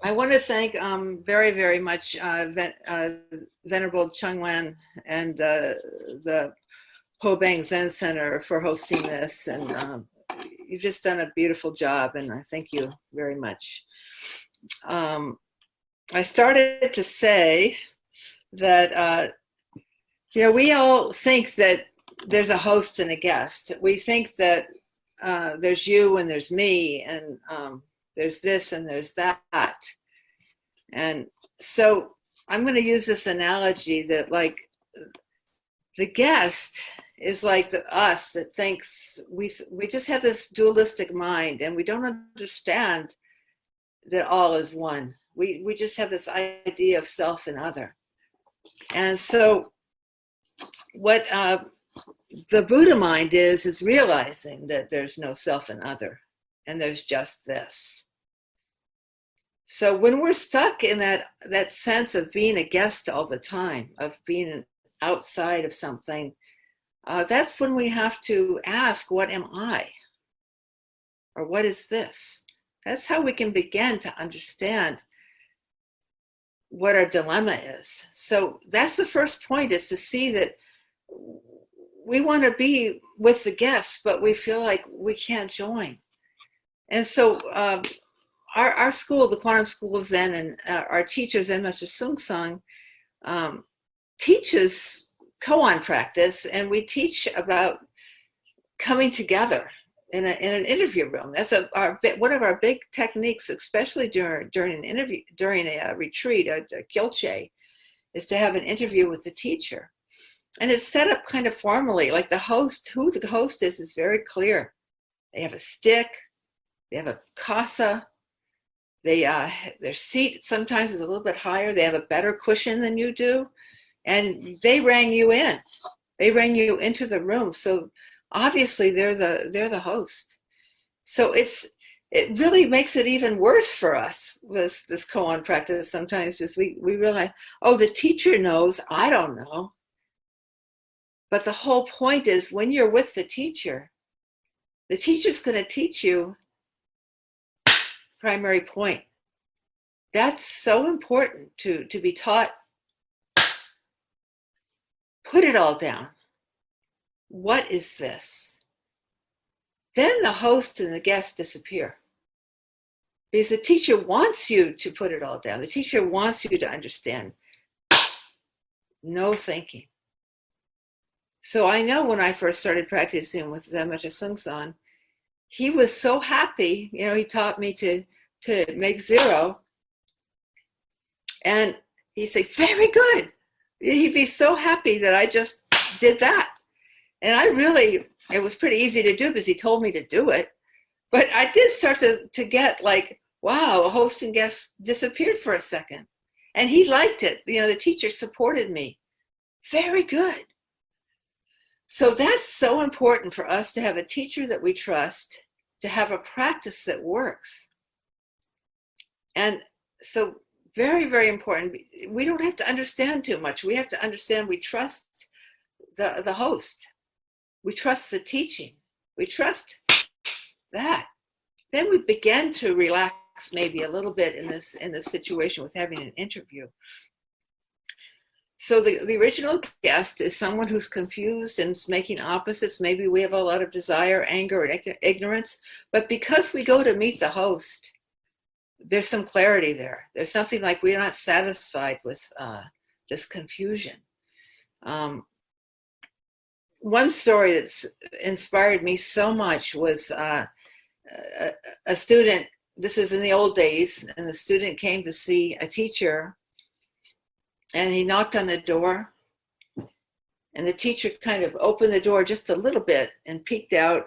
I want to thank very, very much Venerable Chung Wen and the Po Bang Zen Center for hosting this. And you've just done a beautiful job, and I thank you very much. I started to say that, we all think that there's a host and a guest. We think that there's you and there's me, and there's this and there's that. And so I'm going to use this analogy that, like, the guest is like us that thinks we just have this dualistic mind, and we don't understand that all is one. We just have this idea of self and other. And so what the Buddha mind is realizing that there's no self and other, and there's just this. So when we're stuck in that sense of being a guest all the time, of being outside of something, that's when we have to ask, what am I? Or what is this? That's how we can begin to understand what our dilemma is. So that's the first point, is to see that we want to be with the guests, but we feel like we can't join. And so our school, the Quantum School of Zen, and our teacher, Zen Master Soeng, teaches koan practice, and we teach about coming together in an interview room. That's one of our big techniques, especially during an interview, during a retreat, a kyolche, is to have an interview with the teacher. And it's set up kind of formally, like the host, who the host is very clear. They have a stick, they have a kasa, their seat sometimes is a little bit higher, they have a better cushion than you do, and they rang you in. They rang you into the room. So obviously they're the host. So it really makes it even worse for us, this koan practice sometimes, because we realize, oh, the teacher knows, I don't know. But the whole point is, when you're with the teacher's going to teach you primary point. That's so important to be taught. Put it all down. What is this? Then the host and the guest disappear. Because the teacher wants you to put it all down. The teacher wants you to understand. No thinking. So I know when I first started practicing with Zen Master Soeng, he was so happy. He taught me to make zero. And he'd say, very good. He'd be so happy that I just did that. And it was pretty easy to do because he told me to do it. But I did start to get like, wow, a host and guest disappeared for a second. And he liked it. The teacher supported me. Very good. So that's so important for us, to have a teacher that we trust, to have a practice that works. And so very, very important. We don't have to understand too much. We have to understand we trust the host. We trust the teaching. We trust that. Then we begin to relax maybe a little bit in this situation with having an interview. So the original guest is someone who's confused and is making opposites. Maybe we have a lot of desire, anger, and ignorance. But because we go to meet the host, there's some clarity there. There's something like we're not satisfied with this confusion. One story that's inspired me so much was a student. This is in the old days, and the student came to see a teacher. And he knocked on the door, and the teacher kind of opened the door just a little bit and peeked out.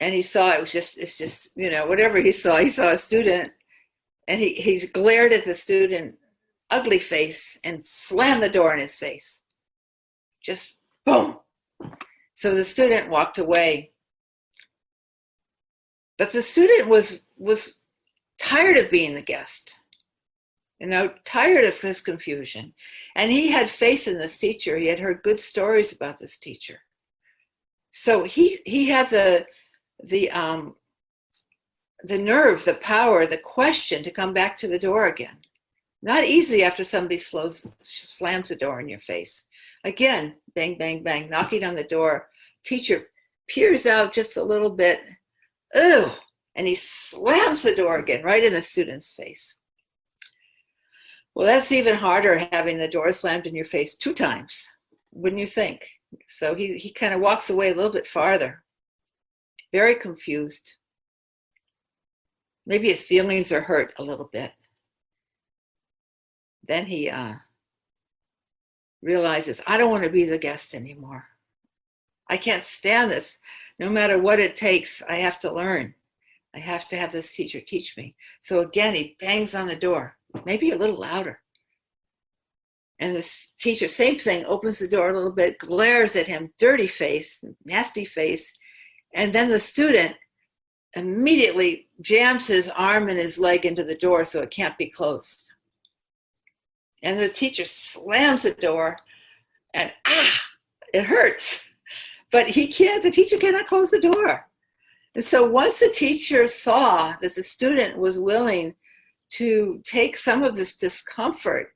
And he saw it's just, whatever he saw a student, and he glared at the student, ugly face, and slammed the door in his face. Just boom. So the student walked away. But the student was tired of being the guest. Tired of his confusion. And he had faith in this teacher. He had heard good stories about this teacher. So he had the the nerve, the power, the question to come back to the door again. Not easy after somebody slams the door in your face. Again, bang, bang, bang, knocking on the door. Teacher peers out just a little bit. Ooh, and he slams the door again right in the student's face. Well, that's even harder, having the door slammed in your face 2 times, wouldn't you think? So he kind of walks away a little bit farther, very confused. Maybe his feelings are hurt a little bit. Then he realizes, I don't want to be the guest anymore. I can't stand this. No matter what it takes, I have to learn. I have to have this teacher teach me. So again, he bangs on the door, maybe a little louder. And this teacher, same thing, opens the door a little bit, glares at him, dirty face, nasty face. And then the student immediately jams his arm and his leg into the door so it can't be closed. And the teacher slams the door and it hurts. But the teacher cannot close the door. And so once the teacher saw that the student was willing to take some of this discomfort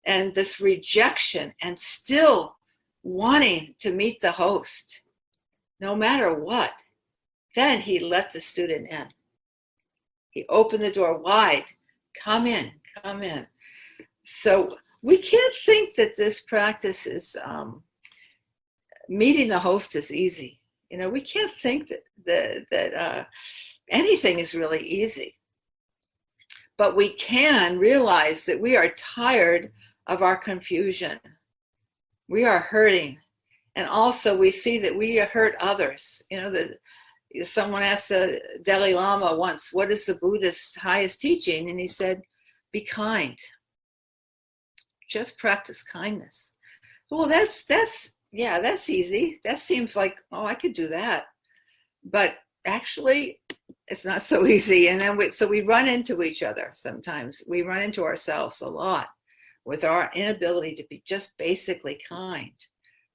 and this rejection and still wanting to meet the host, no matter what, then he let the student in. He opened the door wide. Come in, come in. So we can't think that this practice is meeting the host is easy. We can't think that anything is really easy. But we can realize that we are tired of our confusion. We are hurting. And also we see that we hurt others. Someone asked the Dalai Lama once, what is the Buddhist highest teaching? And he said, be kind. Just practice kindness. Well, that's easy. That seems like, I could do that. But actually, it's not so easy. And then we run into each other sometimes. We run into ourselves a lot with our inability to be just basically kind,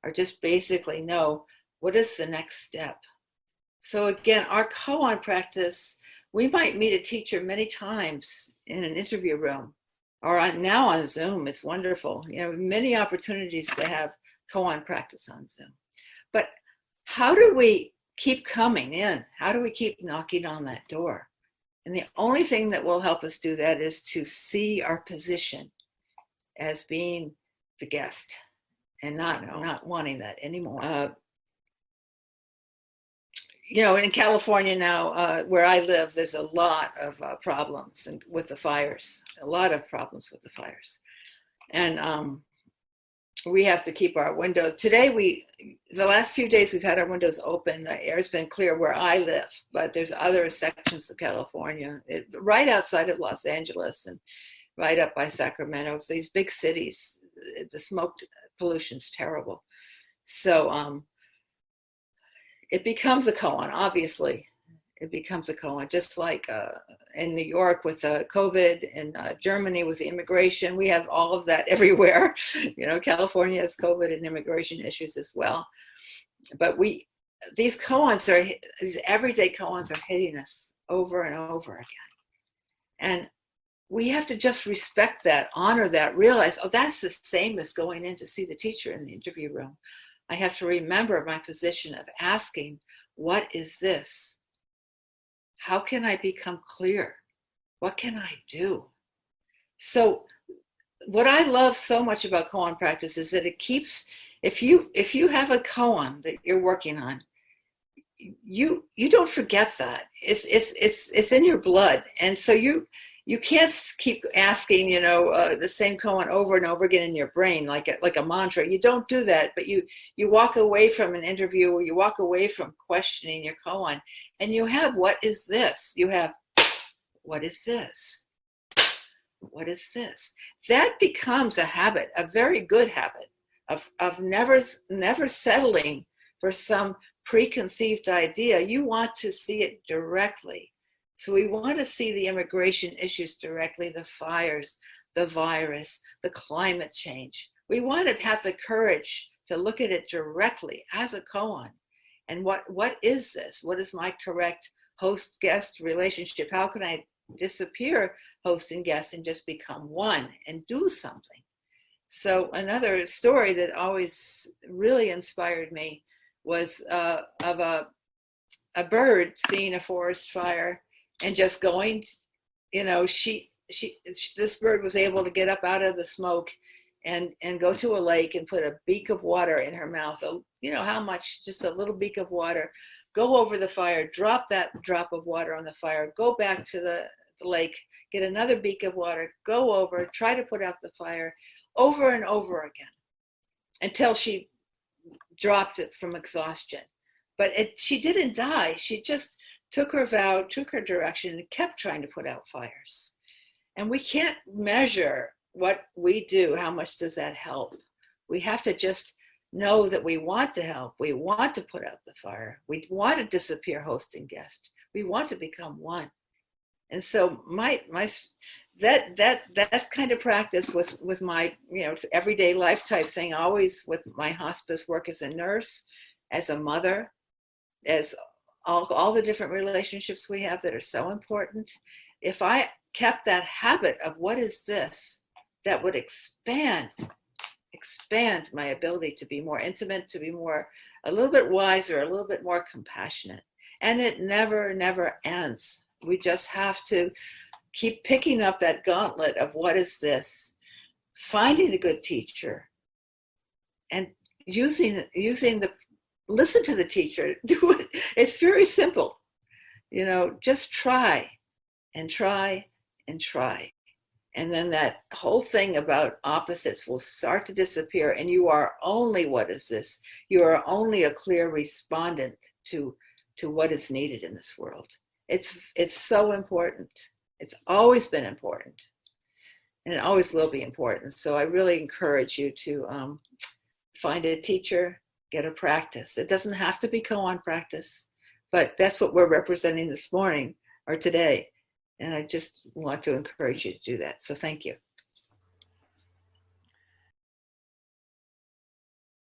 or just basically know what is the next step. So again, our koan practice, we might meet a teacher many times in an interview room, or now on Zoom. It's wonderful. Many opportunities to have koan practice on Zoom. But how do we keep coming in? How do we keep knocking on that door? And the only thing that will help us do that is to see our position as being the guest and not wanting that anymore. In California now, where I live, there's a lot of problems with the fires, And we have to keep our windows. Today, the last few days, we've had our windows open. The air's been clear where I live, but there's other sections of California, right outside of Los Angeles and right up by Sacramento. So these big cities, the smoke pollution's terrible. So it becomes a koan, obviously. It becomes a koan, just like in New York with COVID, and Germany with the immigration. We have all of that everywhere. California has COVID and immigration issues as well. But these everyday koans are hitting us over and over again. And we have to just respect that, honor that, realize, that's the same as going in to see the teacher in the interview room. I have to remember my position of asking, what is this? How can I become clear? What can I do? So what I love so much about koan practice is that it keeps, if you have a koan that you're working on, you don't forget that. It's in your blood. And so you can't keep asking, the same koan over and over again in your brain, like a mantra. You don't do that, but you walk away from an interview, or you walk away from questioning your koan, and you have, what is this? You have, what is this? What is this? That becomes a habit, a very good habit of never settling for some preconceived idea. You want to see it directly. So we want to see the immigration issues directly, the fires, the virus, the climate change. We want to have the courage to look at it directly as a koan. And what is this? What is my correct host-guest relationship? How can I disappear host and guest and just become one and do something? So another story that always really inspired me was of a bird seeing a forest fire and just going, you know, this bird was able to get up out of the smoke and go to a lake and put a beak of water in her mouth. You know how much, just a little beak of water, go over the fire, drop that drop of water on the fire, go back to the lake, get another beak of water, go over, try to put out the fire over and over again until she dropped it from exhaustion. But she didn't die. She just took her vow, took her direction, and kept trying to put out fires. And we can't measure what we do. How much does that help? We have to just know that we want to help. We want to put out the fire. We want to disappear host and guest. We want to become one. And so that kind of practice with my, you know, everyday life type thing, always with my hospice work as a nurse, as a mother, as all the different relationships we have that are so important. If I kept that habit of what is this, that would expand my ability to be more intimate, to be more, a little bit wiser, a little bit more compassionate. And it never ends. We just have to keep picking up that gauntlet of what is this, finding a good teacher, and using listen to the teacher. Do it. It's very simple. You know, just try and try and try. And then that whole thing about opposites will start to disappear, and you are only what is this. You are only a clear respondent to what is needed in this world. It's so important. It's always been important, and it always will be important. So I really encourage you to find a teacher, get a practice. It doesn't have to be koan practice, but that's what we're representing this morning or today. And I just want to encourage you to do that. So thank you.